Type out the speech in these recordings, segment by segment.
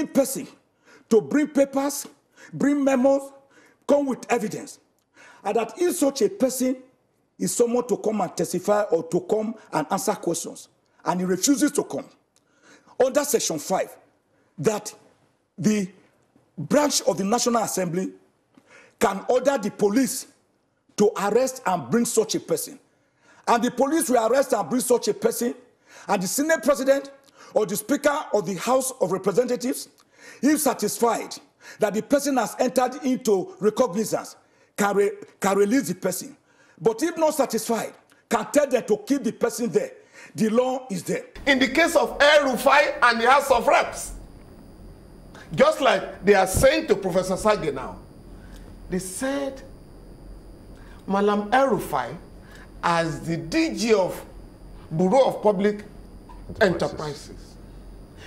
person to bring papers, bring memos, come with evidence, and that if such a person is someone to come and testify or to come and answer questions, and he refuses to come, under Section 5, that the branch of the National Assembly can order the police to arrest and bring such a person. And the police will arrest and bring such a person, and the Senate President or the Speaker of the House of Representatives, if satisfied that the person has entered into recognizance, can release the person. But if not satisfied, can tell them to keep the person there. The law is there. In the case of El-Rufai and the House of Reps, just like they are saying to Professor Sage now, they said Malam El-Rufai, as the DG of Bureau of Public Enterprises,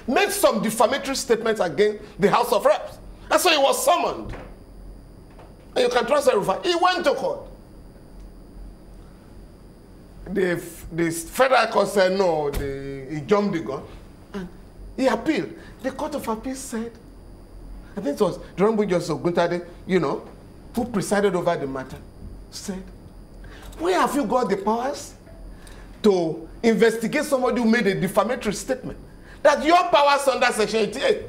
made some defamatory statements against the House of Reps. And so he was summoned. And you can trust El-Rufai. He went to court. The federal court said no, he jumped the gun. And he appealed. The Court of Appeal said, I think it was the Honorable Justice Oguntade, who presided over the matter, said, where have you got the powers to investigate somebody who made a defamatory statement? That your powers under Section 88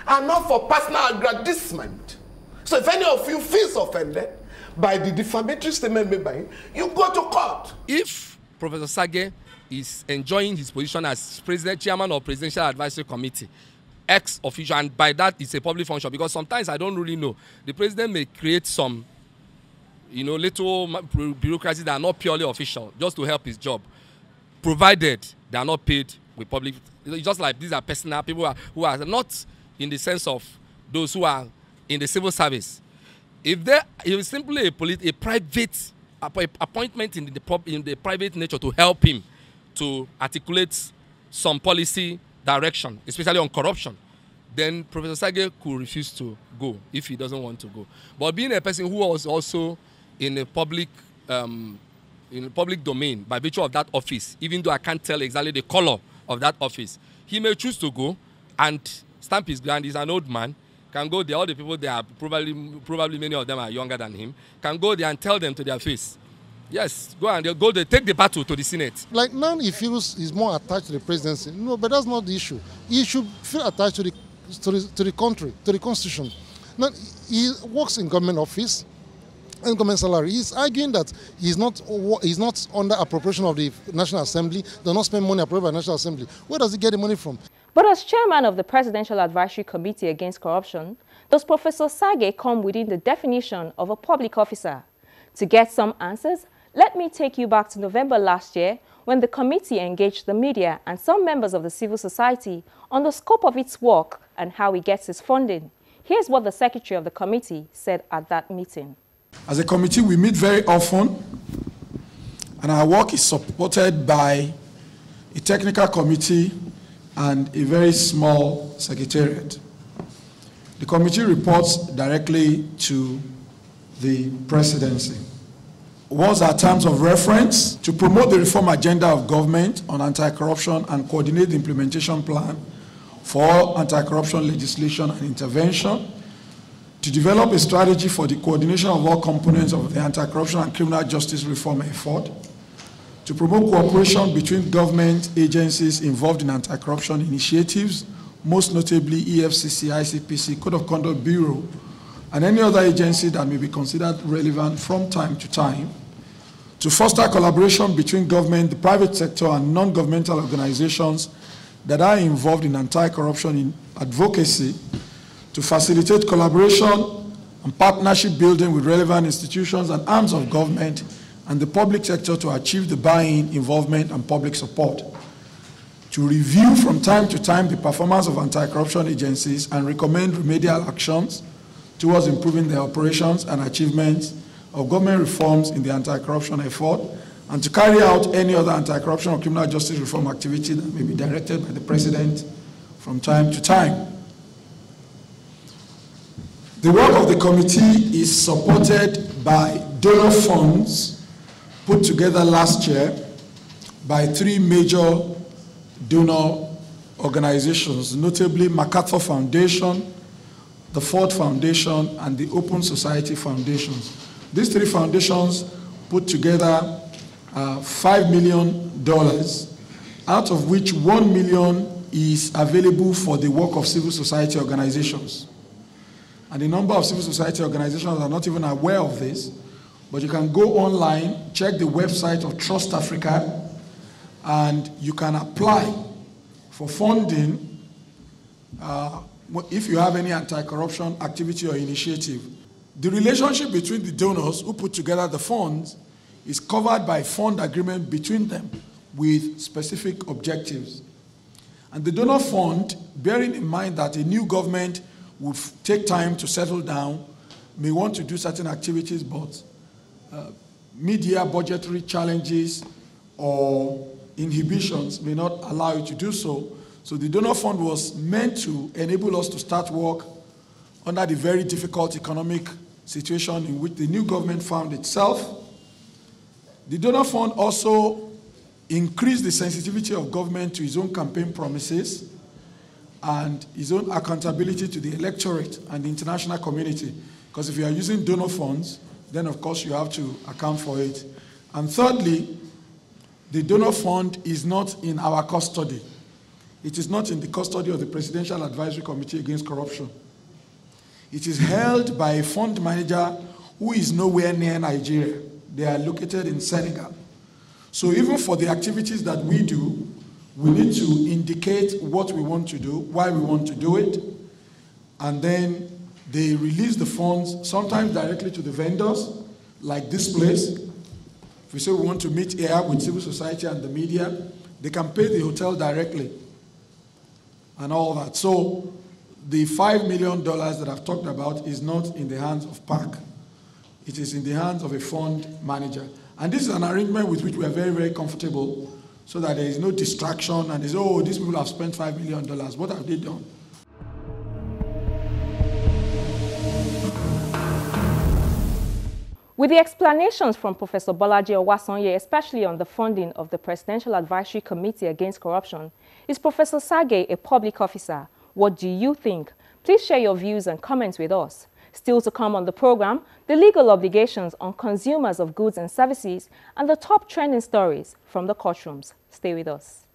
are not for personal aggrandizement. So if any of you feels offended by the defamatory statement made by him, you go to court. If Professor Sage is enjoying his position as chairman of Presidential Advisory Committee, ex officio, and by that it's a public function, because sometimes I don't really know. The president may create some, little bureaucracy that are not purely official, just to help his job, provided they are not paid with public. Just like these are personal people who are not in the sense of those who are in the civil service. If it is simply a private appointment in the private nature to help him to articulate some policy direction, especially on corruption, then Professor Sage could refuse to go if he doesn't want to go. But being a person who was also in the public domain by virtue of that office, even though I can't tell exactly the color of that office, he may choose to go and stamp his ground. He's an old man, can go there. All the people there, probably many of them are younger than him, can go there and tell them to their face, yes, go and they'll they take the battle to the Senate. Like now he feels he's more attached to the presidency. No, but that's not the issue. He should feel attached to the country, to the constitution. Now he works in government office and government salary. He's arguing that he's not under appropriation of the National Assembly, does not spend money appropriated by the National Assembly. Where does he get the money from? But as chairman of the Presidential Advisory Committee Against Corruption, does Professor Sage come within the definition of a public officer? To get some answers, let me take you back to November last year when the committee engaged the media and some members of the civil society on the scope of its work and how it gets its funding. Here's what the secretary of the committee said at that meeting. As a committee, we meet very often, and our work is supported by a technical committee and a very small secretariat. The committee reports directly to the presidency. Was our terms of reference to promote the reform agenda of government on anti-corruption and coordinate the implementation plan for all anti-corruption legislation and intervention, to develop a strategy for the coordination of all components of the anti-corruption and criminal justice reform effort, to promote cooperation between government agencies involved in anti-corruption initiatives, most notably EFCC, ICPC, Code of Conduct Bureau, and any other agency that may be considered relevant from time to time, to foster collaboration between government, the private sector, and non-governmental organizations that are involved in anti-corruption advocacy, to facilitate collaboration and partnership building with relevant institutions and arms of government and the public sector to achieve the buy-in, involvement, and public support, to review from time to time the performance of anti-corruption agencies and recommend remedial actions towards improving their operations and achievements of government reforms in the anti-corruption effort, and to carry out any other anti-corruption or criminal justice reform activity that may be directed by the President from time to time. The work of the committee is supported by donor funds put together last year by 3 major donor organizations, notably MacArthur Foundation, the Ford Foundation, and the Open Society Foundations. These three foundations put together $5 million, out of which $1 million is available for the work of civil society organizations. And a number of civil society organizations are not even aware of this, but you can go online, check the website of Trust Africa, and you can apply for funding if you have any anti-corruption activity or initiative. The relationship between the donors who put together the funds is covered by fund agreement between them with specific objectives. And the donor fund, bearing in mind that a new government would take time to settle down, may want to do certain activities, but media budgetary challenges or inhibitions may not allow you to do so. So the donor fund was meant to enable us to start work under the very difficult economic situation in which the new government found itself. The donor fund also increased the sensitivity of government to its own campaign promises and its own accountability to the electorate and the international community. Because if you are using donor funds, then of course you have to account for it. And thirdly, the donor fund is not in our custody. It is not in the custody of the Presidential Advisory Committee Against Corruption. It is held by a fund manager who is nowhere near Nigeria. They are located in Senegal. So even for the activities that we do, we need to indicate what we want to do, why we want to do it, and then they release the funds, sometimes directly to the vendors, like this place. If we say we want to meet here with civil society and the media, they can pay the hotel directly and all that. So the $5 million that I've talked about is not in the hands of PAC. It is in the hands of a fund manager. And this is an arrangement with which we are very, very comfortable, so that there is no distraction and there's, oh, these people have spent $5 million. What have they done? With the explanations from Professor Bolaji Owasanye, especially on the funding of the Presidential Advisory Committee Against Corruption, is Professor Sage a public officer? What do you think? Please share your views and comments with us. Still to come on the program, the legal obligations on consumers of goods and services and the top trending stories from the courtrooms. Stay with us.